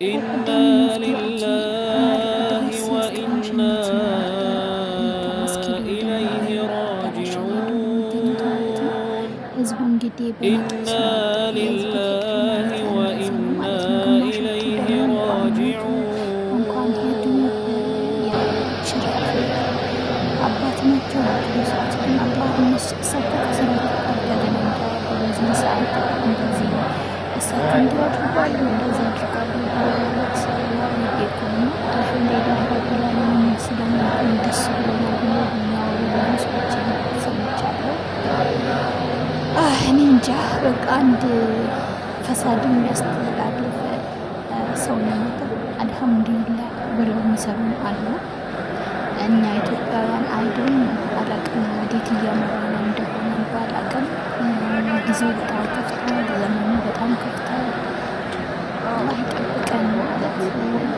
إنا لله وإنا إليه راجعون إنا لله وإنا إليه እኔ እንጃ በቃ አንድ ፈሳድ የሚያስተላልፍ ሰው ነው የሞተው። አልሐምዱሊላህ ብለው የሚሰሩ አሉ። እኛ ኢትዮጵያውያን አይዶን አላቅም ወዴት እያመራን እንደሆነ ባላቅም፣ ጊዜው በጣም ከፍቷል፣ ዘመኑ በጣም ከፍቷል። አላህ ይጠብቀን ማለት